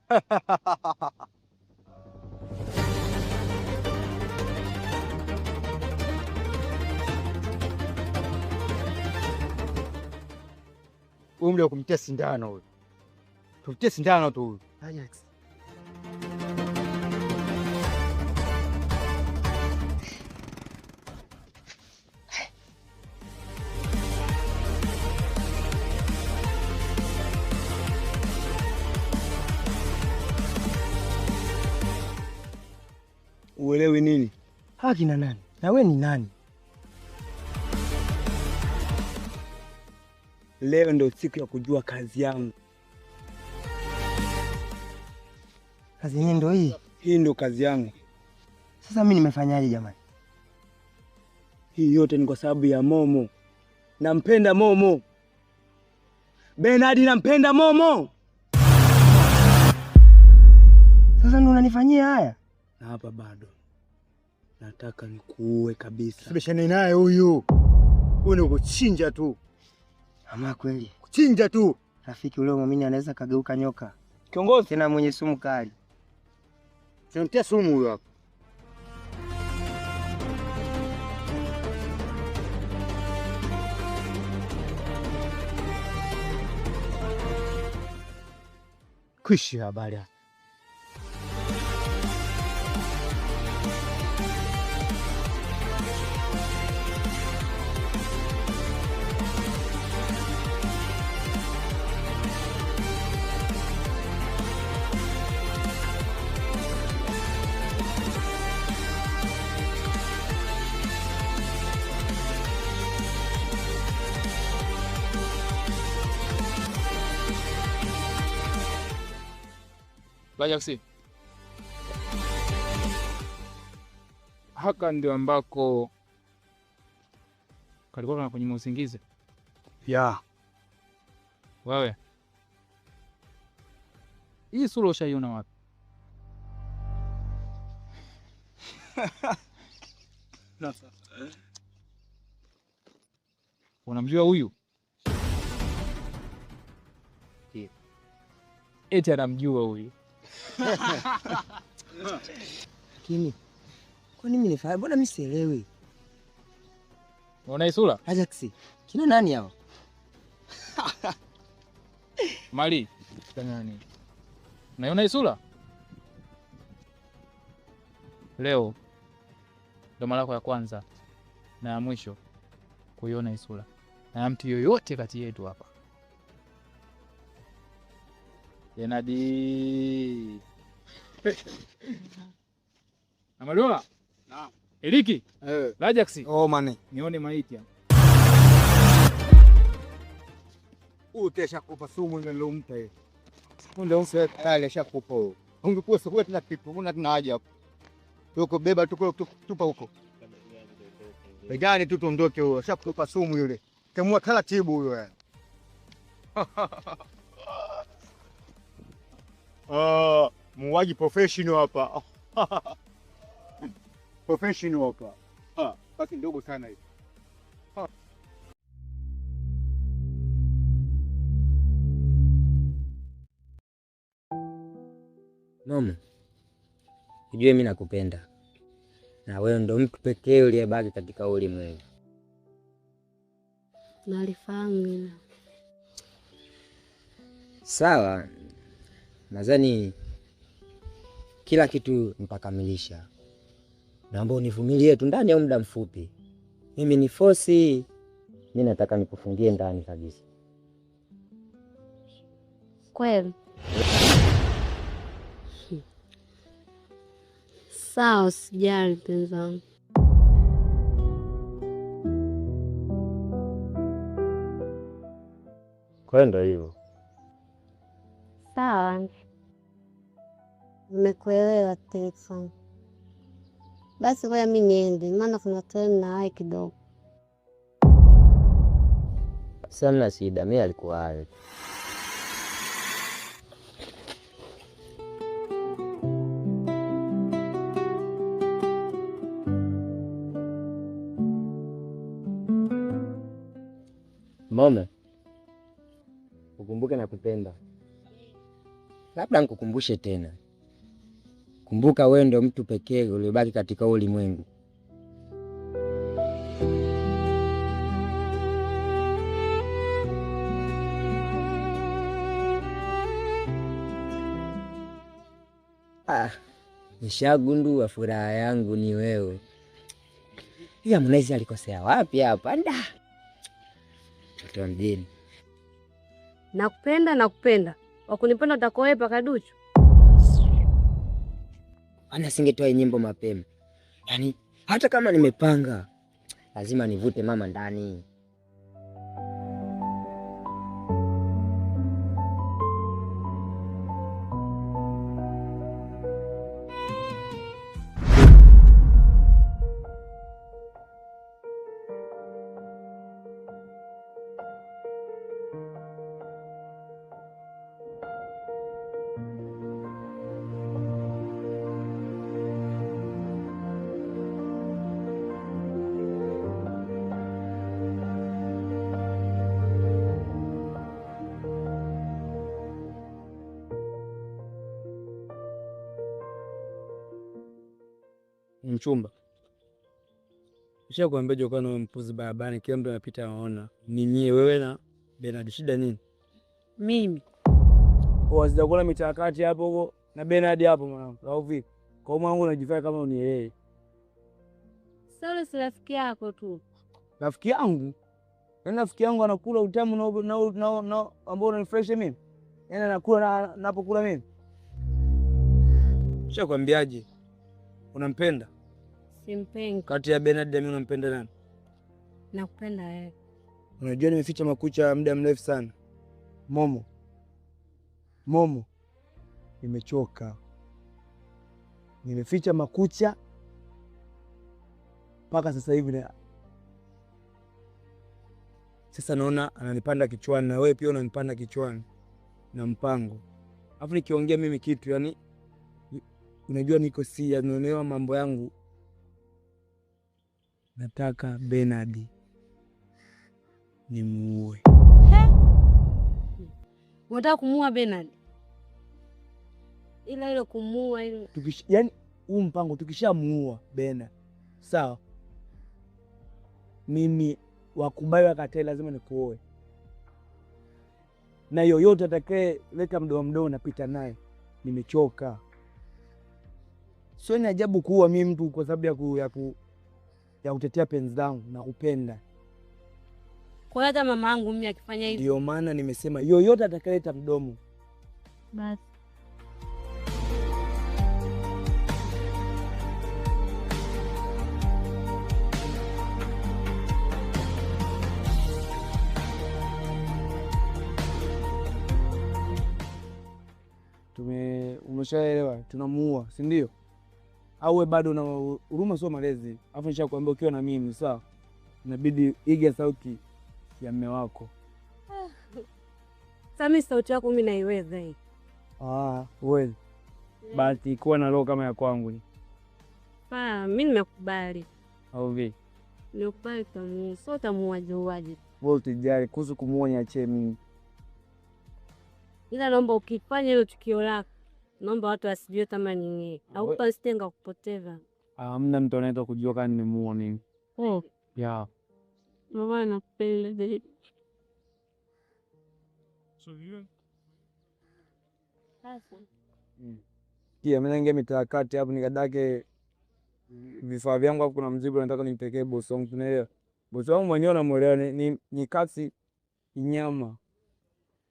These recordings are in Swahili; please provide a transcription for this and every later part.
Umle kumtia sindano huyo. Tumtie sindano tu huyo. Ajax. Uelewi nini? Haki na nani? Na wewe ni nani? Leo ndio siku ya kujua kazi yangu. Kazi yenyewe ndio hii. Hii ndio kazi yangu. Sasa mimi nimefanyaje jamani? Hii yote ni kwa sababu ya Momo. Nampenda Momo. Bernard, nampenda Momo. Sasa ndio unanifanyia haya? Na hapa bado. Nataka nikuue kabisa. Sibishane naye huyu. Huyu ni kuchinja tu. Ama kweli. Kuchinja tu. Rafiki ule muamini anaweza kageuka nyoka. Kiongozi Tena mwenye sumu kali. Sio sumu huyu hapa. Kuishi habari. Ajax. Haka ndio ambako kalikuwa kana kwenye usingizi. Ya. Wewe. Hii sura ushaiona wapi? Unamjua huyu? Eti anamjua huyu. Lakini kwa nini nifanye? Mbona mimi sielewi? Unaona hii sura? Ajax. Kina nani hao? Mali. Kina nani? Unaona hii sura? Leo ndo mara yako ya kwanza na ya mwisho kuiona hii sura. Na mtu yoyote kati yetu hapa. Yenadi. Amalua? Naam. Eliki? Ajax. Oh mane. Nione maiti hapa. Utesha kupa sumu ile lompa hiyo. Ndio mse tayari shakupa huo. Ungekuwa sokwe tena kitu, kuna tuna haja hapo. Tuko beba tupa huko. Begani tu tuondoke huo. Shakupa sumu yule. Kemua taratibu huyo yani. Muuaji professional hapa. Professional hapa. Basi ndogo sana hivi. Momo, ujue mimi nakupenda. Na wewe ndo mtu pekee uliyebaki katika ulimwengu. Nalifahamu. Sawa. Nadhani kila kitu nitakamilisha. Naomba univumilie tu ndani ya muda mfupi. Mimi ni fosi. Mimi nataka nikufungie ndani kabisa. Kweli? Sawa, usijali mpenzi wangu. Kwenda hivyo. Sawa. Nimekuelewa Tesa. Basi ngoja mimi niende, maana kuna treni na hai kidogo. Sana shida, mimi alikuwa hayo. Mama, ukumbuke nakupenda. labda nikukumbushe tena. Kumbuka wewe ndio mtu pekee uliobaki katika ulimwengu. Nishagundua furaha yangu ni wewe. Hivi Harmonize alikosea wapi hapa? Mtoto mjini. Nakupenda. Wakunipenda utakoe paka Duchu. Ana singetoa nyimbo mapema. Yaani hata kama nimepanga lazima nivute mama ndani. Mchumba, nishakwambia jokana wewe mpuzi barabarani, kila mtu anapita anaona. Ninyi wewe na Bernard, shida nini? Mimi Sijakula mitakati hapo huko na Bernard hapo mwanangu. Au vipi? Kwa mwanangu unajifanya kama unielewi. sasa si rafiki yako tu. Rafiki yangu? Yaani rafiki yangu anakula utamu na ambao unanifresh mimi? Yaani anakula napokula mimi? Nishakwambiaje? Unampenda? Simpendi. Kati ya Bernard na mimi unampenda nani? Nakupenda wewe. Unajua nimeficha makucha muda mrefu sana. Momo. Nimechoka. Nimeficha makucha mpaka sasa hivi sasa naona ananipanda kichwani na wewe pia unanipanda kichwani na mpango. Alafu nikiongea mimi kitu yani unajua niko naelewa mambo yangu. Nataka Bernard nimuue. Unataka kumuua Bernard? Ila ile kumuua ile. Yaani huu mpango tukishamuua Bernard, sawa? Mimi wakubali wakatai lazima nikuoe. Na yoyote atakaye leta mdomo napita naye. Nimechoka. Sio ni ajabu kuua mimi mtu kwa sababu ya kutetea penzi langu na kupenda. Kwa hata mama yangu mimi akifanya hivi. Ndio maana nimesema yoyote atakayeleta mdomo. Basi. Umeshaelewa? Tunamuua, si ndio? Au wewe bado una huruma? Sio malezi. Afu nishakwambia ukiwa na mimi sawa, inabidi iga sauti ya mume wako. Sasa mimi sauti yako mimi naiweza hii. Wewe. Basi kuwa na roho kama ya kwangu. Mimi nimekubali. Au vipi? Nimekubali tamu. Sio tamuaje uaje. Wewe tujali kuhusu kumuonya ache mimi. Ila naomba ukifanya hilo tukio lako, naomba watu wasijue kama nini. Au pasitenga kupoteza. Hamna mtu anaitwa kujua kama nimemuua nini. Ya. Mama anapenda zaidi. Sasa. Mimi naingia mitakati hapo nikadake vifaa vyangu hapo, kuna mzigo nataka nimpekee bosi wangu, tunaelewa. Bosi wangu mwenyewe namuelewa, ni kasi nyama.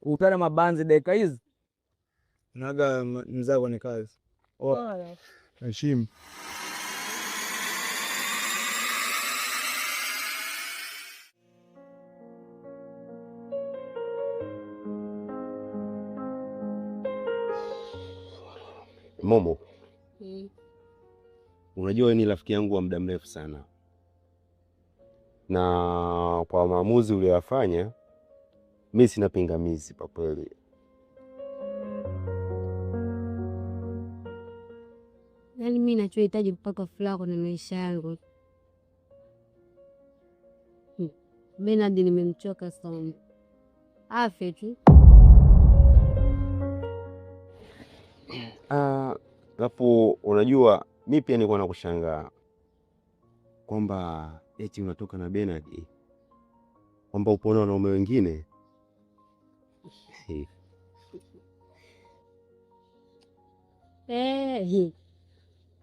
Utana mabanzi dakika hizi. Naga mzaa kwenye kazi. Heshima. Momo. Unajua wewe ni rafiki yangu wa muda mrefu sana. Na kwa maamuzi uliyofanya mimi sina pingamizi kwa kweli. Yaani mimi ninachohitaji mpaka furaha kwenye maisha yangu. Bernard nimemchoka sana. Afe tu. Alafu unajua mi pia nilikuwa nakushangaa kwamba eti unatoka na Bernard, kwamba upo na wanaume wengine.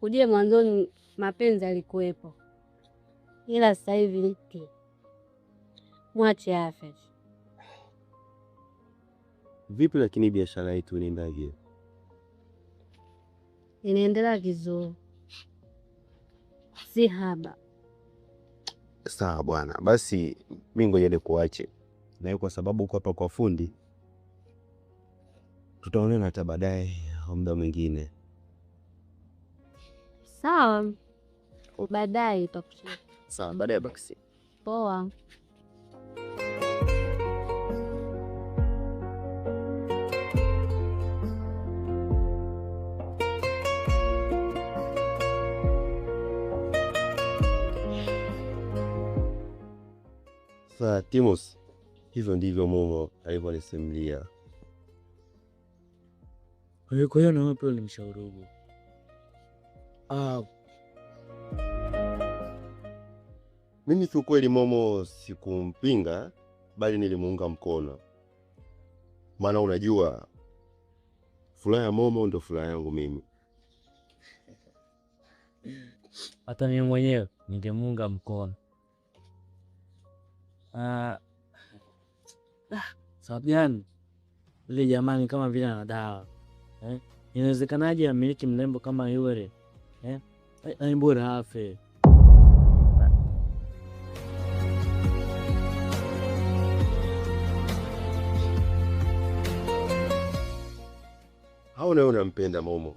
Ujue mwanzoni mapenzi alikuwepo, ila sasa hivi mwache afe. Vipi lakini biashara yetu inaendaje? Inaendelea vizuri, si haba. Sawa bwana, basi mimi ngoja nikuache na kwa sababu uko hapa kwa fundi, tutaonana hata baadaye au muda mwingine. Sawa, baadaye utakushika. Sawa, baadaye basi. Poa. Sasa Timos, hivyo ndivyo Momo alivyonisimulia. Kwa hiyo na wewe pia ulimshauri? Mimi kiukweli Momo sikumpinga, bali nilimuunga mkono. Maana unajua furaha ya Momo ndio furaha yangu mimi. Hata mimi mwenyewe ningemuunga mkono. Sababu gani? Yule jamani kama vile ana dawa. Inawezekanaje amiliki mrembo kama yule? Ni bora afe. Hao nawe unampenda Momo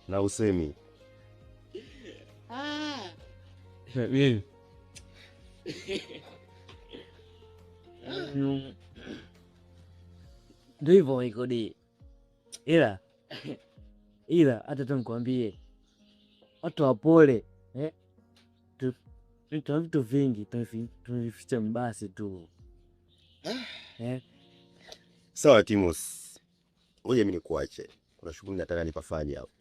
na usemi ndio hivyo ikodi. Ila hata tumkwambie watu wapole, tuna vitu vingi tunavificha mbasi tu. Sawa Timos, ngoja mimi nikuache, kuna shughuli nataka nipafanye hapo.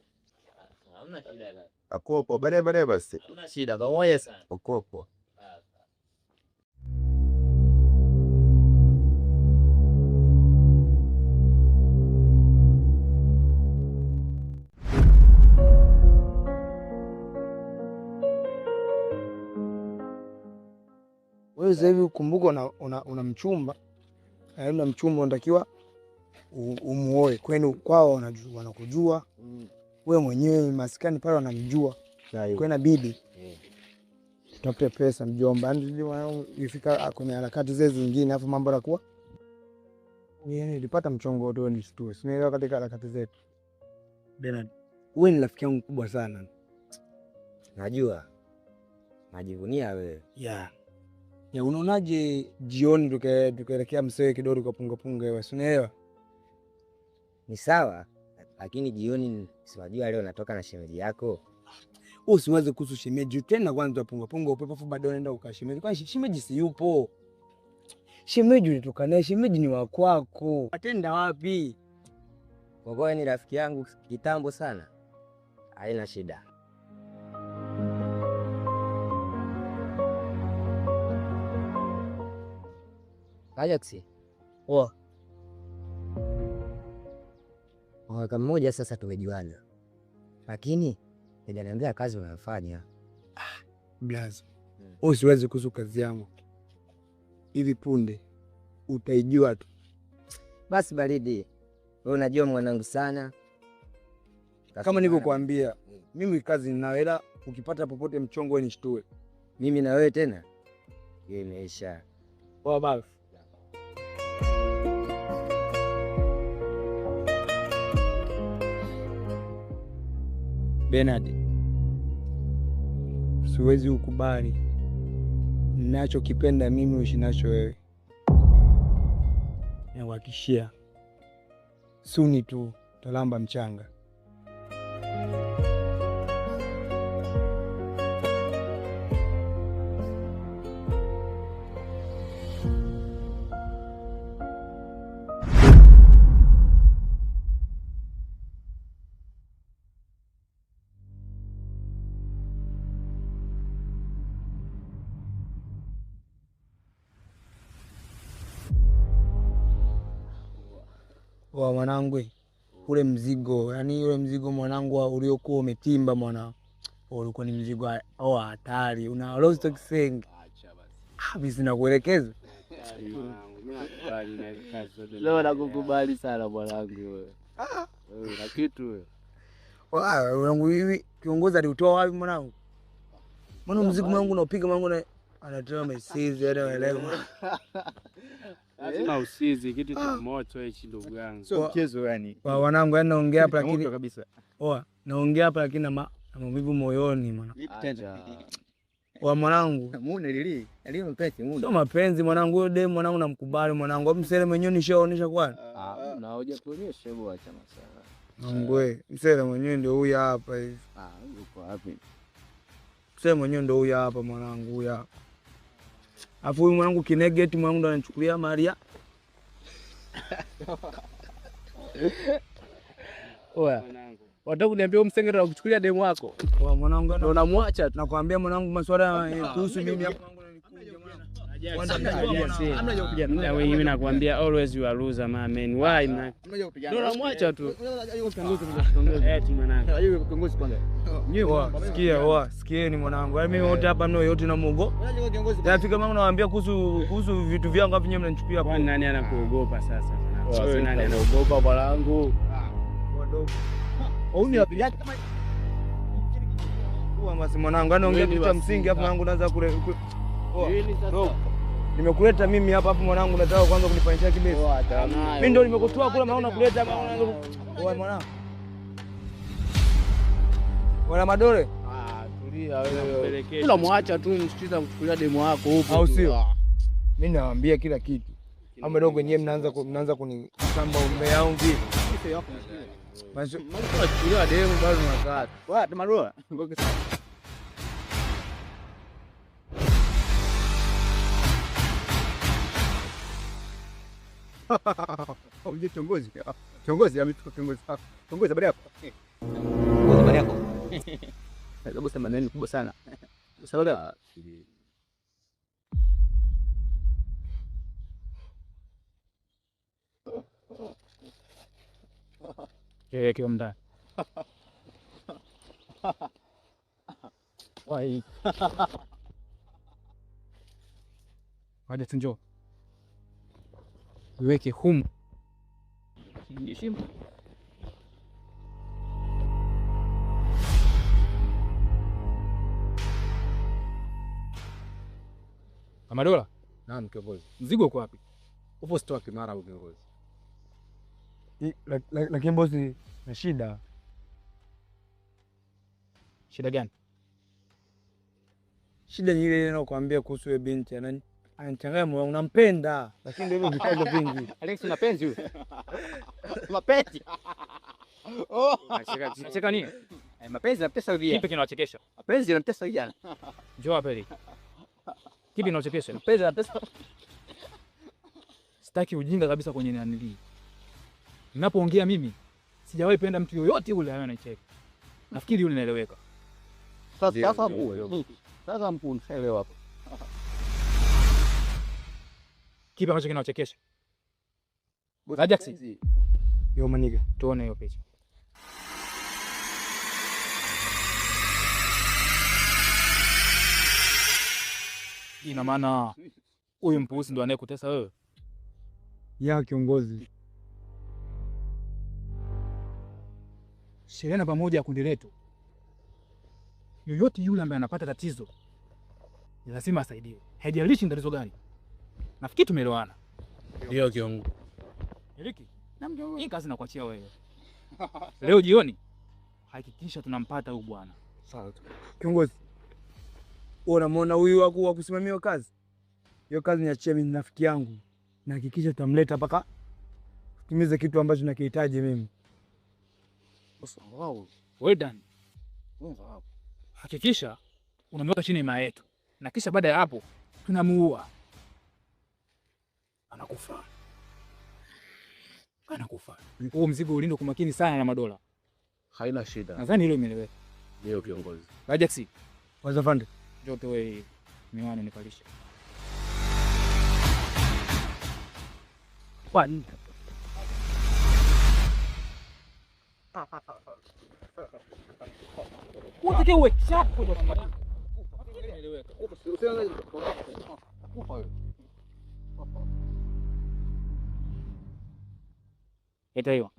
Hamna shida. Akopo baadaye basi. Hamna shida, pamoja sana. Akopo. Wewe sasa hivi ukumbuka una mchumba. Na mchumba unatakiwa umuoe. Kwenu kwao wanakujua. Wewe mwenyewe maskani pale wanamjua. Kwa inabidi tutafute pesa mjomba. Ndio ifika kwenye harakati zile zingine afu mambo yanakuwa. Nilipata mchongo tu ni stress. Sinaelewa katika harakati zetu. Bernard, wewe ni rafiki yangu mkubwa sana. Najua. Najivunia wewe. Ya unaonaje jioni tukaelekea Msewe kidogo kwa punga wewe, unaelewa? Ni sawa, lakini jioni siwajua leo natoka na shemeji yako. Usiwaze kuhusu shemeji tena, kwanza punga upepo afu baadaye unaenda ukashemeji. Kwani shemeji si yupo? Shemeji ulitoka naye, shemeji ni wa kwako. Atenda wapi? Kwa kuwa ni rafiki yangu kitambo sana. Haina shida. Ajaxi. Mwaka mmoja sasa tumejuana. Lakini hajaniambia kazi unayofanya. Blaza. Usiwaze kuhusu kazi yangu. Hivi punde utaijua tu. Basi baridi. Wewe unajua mwanangu sana. Kama nilivyokuambia, mimi kazi ninayo, ila ukipata popote mchongo wewe nishtue. Mimi na wewe tena. Hiyo imeisha. Poa basi. Bernard, siwezi ukubali ninachokipenda mimi uishi nacho wewe. Nakuhakikishia suni tu talamba mchanga. wa mwanangu, ule mzigo, yani ule mzigo mwanangu uliokuwa umetimba mwana, ulikuwa ni mzigo au hatari. Una lost kisenge. Acha basi. Mimi sina kuelekeza. Leo nakukubali sana mwanangu wewe. Wewe na kitu wewe. Wangu hivi kiongozi alitoa wapi mwanangu? Mbona mzigo wangu unapiga mwanangu na anatoa message anaelewa. Lazima usizi kitu cha moto hichi ndugu yangu. Sio mchezo yani. Wanangu yani naongea hapa lakini kabisa. Naongea hapa lakini na maumivu moyoni mwana. Mwanangu. Muone lili. Lili mpenzi muone. Sio mapenzi mwanangu, huyo demu mwanangu namkubali mwanangu. Hapo msele mwenyewe nishaonesha kwani. Na hoja kuonyesha hebu acha masala. Ngwe, msele mwenyewe ndio huyu hapa hivi. Yuko wapi? Msele mwenyewe ndio huyu hapa mwanangu, huyu hapa. Afu huyu mwanangu kinegeti mwanangu ndo ananichukulia Maria. Oya. Wataka kuniambia msengero na kuchukulia demu wako? Mwanangu ndio unamwacha tu. Nakwambia mwanangu masuala kuhusu mimi hapa mwanangu mimi nakwambia always you are loser my man. Why man? Ndio unamwacha tu. Kiongozi kwanza. Sikieni mwanangu. Yaani mimi wote hapa mno yote na Mungu. Yafika mwanangu nawaambia kuhusu vitu vyangu hapo nyewe mnanichukulia. Kwani nani anakuogopa sasa? Wewe nani anaogopa bwanangu? Wadogo. Hauni wapiaje kama kwa masi mwanangu anaongea kitu cha msingi hapo mwanangu naanza kule. Nini sasa? Nimekuleta mimi hapa mwanangu nataka kwanza kunifanyia kibesi. Mimi ndio nimekutoa kule maana kuleta mwanangu. Wewe mwanangu. Wala madole? Tulia wewe. Kila muacha tu msitiza kuchukulia demo wako huko. Au sio? Mimi nawaambia kila kitu. Ama dogo wenyewe mnaanza kunisamba umbea wangu vipi? Basi mnachukulia demo bado unakaa. Wewe tumarua. Ngoja Uje kiongozi. Kiongozi ametoka kiongozi wako. Kiongozi habari yako? Kiongozi habari yako? Ndio sema neno kubwa sana. Sababu kio mda. Wai. Waje tunjo. Weke humu. Nishim. Amadola? naam kiongozi. Mzigo uko wapi? Upo stock mara kiongozi. Lakini bosi na shida. Shida gani? Shida ni ile ninayokuambia kuhusu yule binti anani. Anachanganya moyo wangu nampenda, lakini ndio hivyo vikwazo vingi. Alex unapenzi huyo? Mapenzi. Cheka nini? Mapenzi yanatesa vijana. Kipi kinawachekesha? Mapenzi yanatesa vijana. Njoo hapa ili. Kipi kinawachekesha? Mapenzi yanatesa. Sitaki ujinga kabisa kwenye nanili. Ninapoongea mimi sijawahi penda mtu yoyote yule anayecheka. Nafikiri yule naeleweka. Sasa mkuu unaelewa hapo. Kipi ambacho kinawachekesha? Ajax. Yo maniga, tuone hiyo picha. Ina maana huyu mpuuzi ndo anayekutesa wewe? Ya kiongozi. Shiriana pamoja ya kundi letu. Yoyote yule ambaye anapata tatizo ni lazima asaidiwe. Haijalishi tatizo gani. Nafikiri tumeelewana. Ndio kiongozi. Eliki, hii kazi nakuachia wewe. Leo jioni hakikisha tunampata huyu bwana. Sawa tu. Kiongozi. Unamwona huyu wako wa kusimamia kazi? Hiyo kazi niachie mimi, rafiki yangu. Na hakikisha tutamleta mpaka timize kitu ambacho nakihitaji mimi. Wow. Well done. Wow. Hakikisha unamweka chini ya yetu. Na kisha baada ya hapo tunamuua. Anakufa. Huo mzigo ulinde kwa makini sana na madola. Haina shida. Nadhani hilo imeeleweka. Ndio kiongozi. Ajax. Wazafande. Jote wewe miwani nipalisha. Kwani Unatakiwa uwe chapu. Eta hiyo.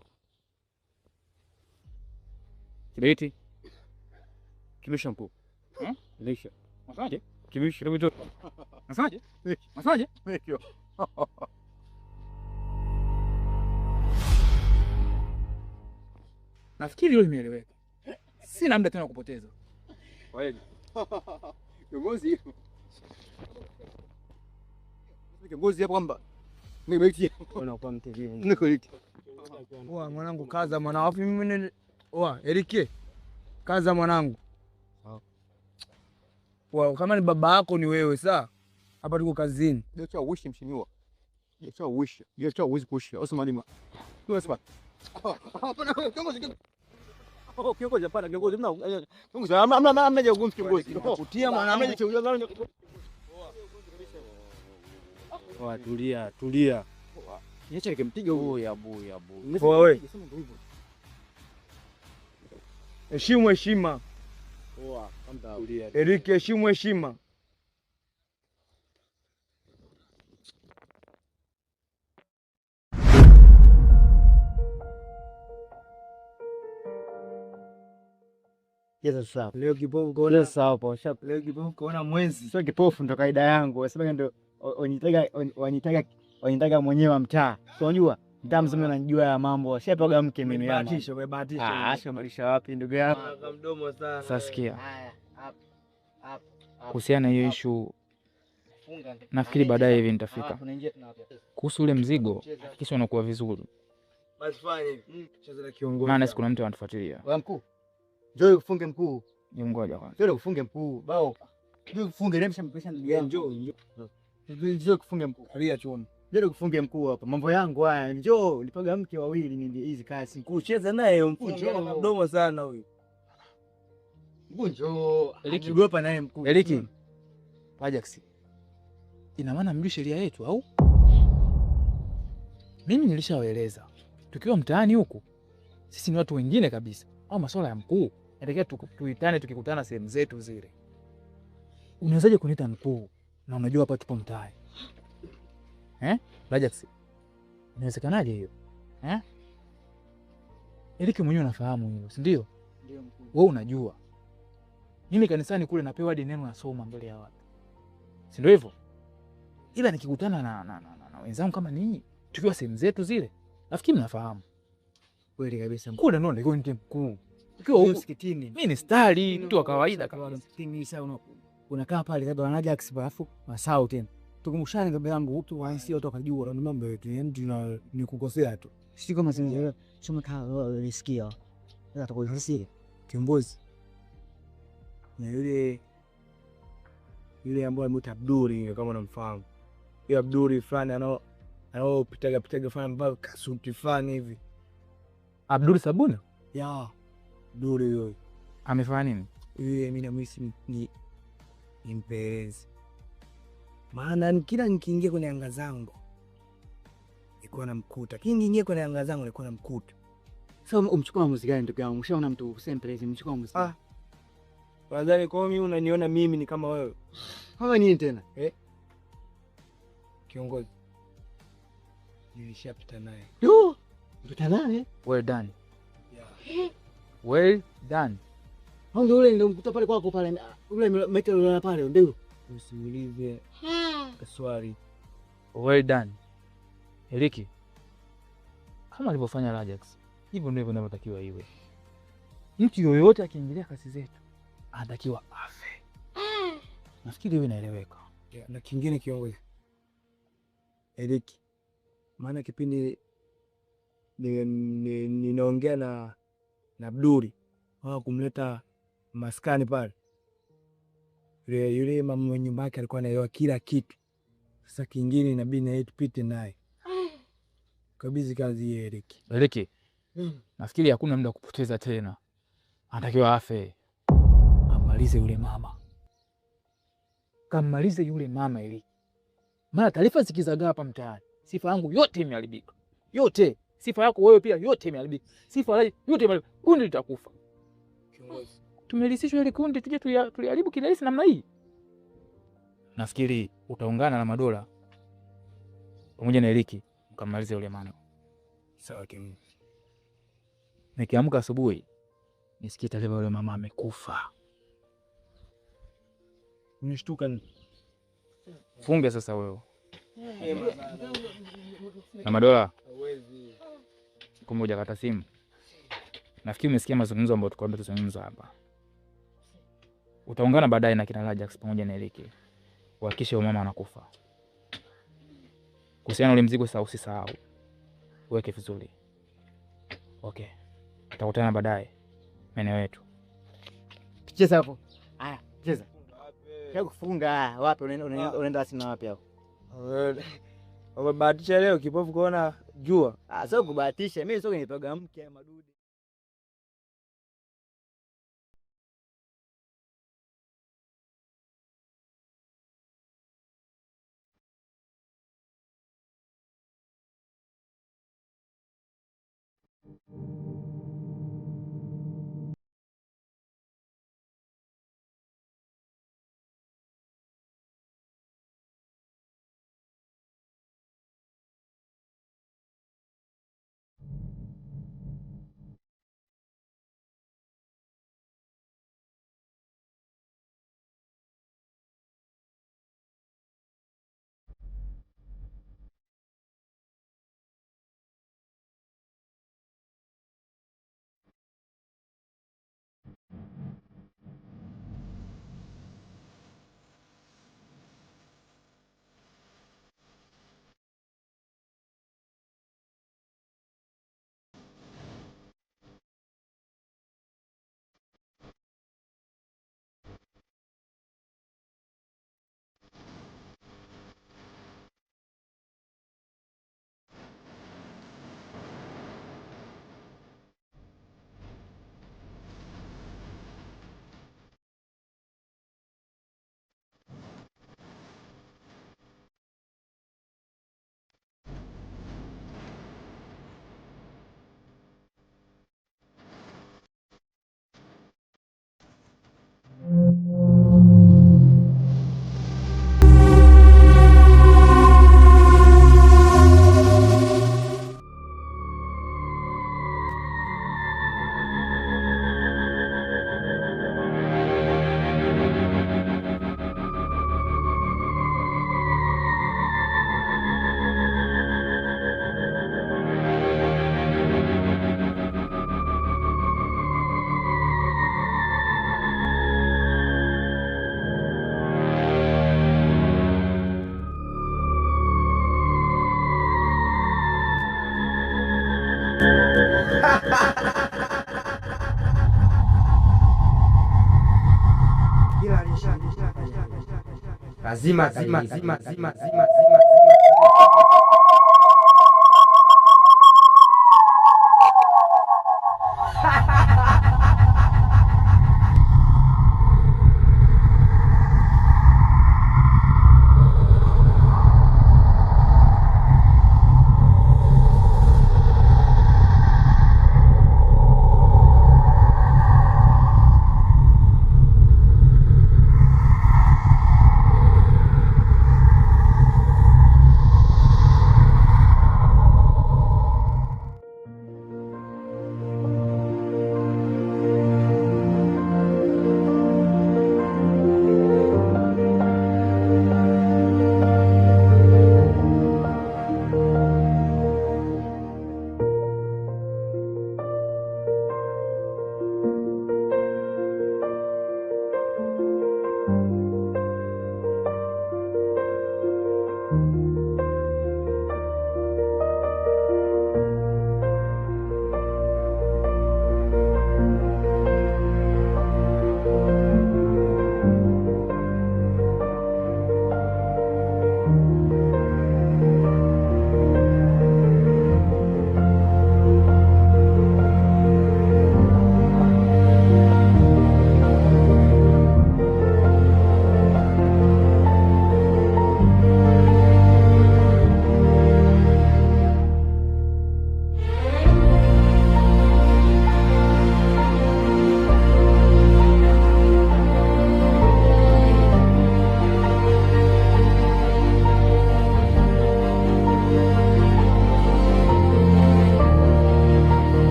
Kibeti. Kimisha mkuu. Lisha. Masaje? Kimisha ndio. Masaje? Masaje? Ndio. Nafikiri hilo limeeleweka. Sina muda tena kupoteza. Kweli. Kiongozi. Kiongozi hapo kwamba nimeitia. Unakuwa mtevini. Niko hiki. Oa mwanangu, kaza mwanangu. Wapi mimi ni oa Erike. Kaza mwanangu. Oa kama ni baba yako ni wewe saa. Hapa tuko kazini. Biashara uishi mshimiwa. Biashara uishi. Biashara uwezi kuishi. Osman Lima. Tu Osman. Hapana kiongozi. Kiongozi hapana kiongozi. Kiongozi amna kiongozi kiongozi. Kutia mwanangu. Oa tulia. Niache nikimpiga huyo ya boya. Oa wewe. Heshimu heshima. Oa tulia. Erike, heshimu heshima. Yes, sawa. Leo kipofu kaona Sawa po. leo kipofu kaona mwezi. sio kipofu, ndo kaida yangu. Wasema ndo wanitaka mwenyewe wa mtaa. So unajua mtaa mzima unanijua ya mambo. Shapaga mke mimi yangu. Umebahatisha. Shamalisha wapi ndugu yangu? Kwa mdomo sana. Sasa sikia. Kuhusiana na hiyo issue nafikiri baadaye hivi nitafika. Kuhusu ule mzigo, hakikisha unakuwa vizuri. Basi fanya hivi. Cheza na kiongozi. Maana kuna mtu anatufuatilia. Wa mkuu. Njoo kufunge mkuu. Ni ngoja kwanza. Njoo kufunge mkuu. Bao. Njoo kufunge remsha mpesha ndugu yangu. Njoo kufunge mkuu. Alia chuoni. Njoo kufunge mkuu hapa. Mambo yangu haya. Njoo nipaga mke wawili ni hizi kazi. Kucheza naye mfunge mdomo sana huyu. Mkuu njoo. Eliki. Niogopa naye mkuu. Eliki. Ajax. Ina maana mjui sheria yetu au? Mimi nilishawaeleza. Tukiwa mtaani huku sisi ni watu wengine kabisa. Au masuala ya mkuu. Inatakiwa tuitane tukikutana sehemu zetu zile. Unawezaje kuniita mkuu na unajua hapa tupo mtaani? Ajax. Inawezekanaje hiyo? Eliki mwenyewe unafahamu hilo, si ndio? Ndio mkuu. Wewe unajua. Mimi kanisani kule napewa hadi neno nasoma mbele ya watu. Si ndio hivyo? Ila nikikutana na wenzangu kama ninyi, tukiwa sehemu zetu zile, nafikiri mnafahamu. Kweli kabisa mkuu. Kule ndio ndio ndiye mkuu. Ukiwa huko msikitini. mimi ni stari, mtu wa kawaida kama Msikitini sasa unakaa pale labda wana Ajax alafu masao tena. Tukumshane kabla yangu mtu waisi watu wakajua ni mambo yetu. Yaani ni kukosea tu. Si kama sisi tumekaa ulisikia. Sasa tukuisikia. Kiongozi. Na yule ambaye anaitwa Abduli kama unamfahamu. Yule Abduli fulani pitaga fulani mbao kasuti fulani hivi. Abdul Sabuna? Ya. Abduli yule. Amefanya nini? Yule mimi namwisi ni mpelelezi. Maana kila nikiingia kwenye anga zangu nilikuwa namkuta. Kila nikiingia kwenye anga zangu nilikuwa namkuta. Sasa umchukua muziki gani ndugu yangu? Ushaona mtu sempelezi mchukua muziki. Nadhani kwa mimi unaniona mimi ni kama wewe. Kama nini tena? Kiongozi. Nilishapita naye. Yo! Mpita naye? Well done. Yeah. Well done. Ndio ule ndio mkuta pale kwako pale. Ule meta ule pale ndio. Usiulize swali. Well done. Eliki. Kama alivyofanya Ajax, hivyo ndivyo inavyotakiwa iwe. Mtu yoyote akiingilia kazi zetu anatakiwa afe. Nafikiri hiyo inaeleweka. Yeah, na kingine kiongozi. Eliki. Maana kipindi ninaongea na Abduli wao kumleta maskani pale. Yule mama mwenye nyumba yake alikuwa anaelewa kila kitu. Sasa kingine inabidi na yeye tupite naye. Kabisa kazi ya Eliki. Eliki. Nafikiri hakuna muda kupoteza tena. Anatakiwa afe. Amalize yule mama. Kamalize yule mama Eliki. Maana taarifa zikizagaa hapa mtaani, sifa yangu yote imeharibika. Yote. sifa yako wewe pia yote imeharibika. Sifa ya Raja yote imeharibika. Kundi litakufa. Kiongozi, Tumelisishwa ile kundi tuje tuliharibu kirahisi namna hii. Nafikiri utaungana na Madola pamoja na Eliki mkamalize yule mano. sawa kiongozi. Nikiamka asubuhi nisikie taarifa yule mama amekufa. Nishtuka ni. Funge sasa wewe. Na Madola. Kumbe kata simu. Nafikiri umesikia mazungumzo ambayo tukwambia tuzungumze hapa. Utaungana baadaye na kina Rajax pamoja na Eliki. Uhakikishe mama anakufa. Kuhusiana na ule mzigo sasa usisahau. Uweke vizuri. Okay. Tutakutana baadaye. Maeneo yetu. Cheza hapo. Haya, cheza. Hebu kufunga wapi unaenda sina wapi hapo? Umebahatisha leo kipofu kuona jua. Sio kubahatisha. Mimi sio kunipaga mke madude. Lazima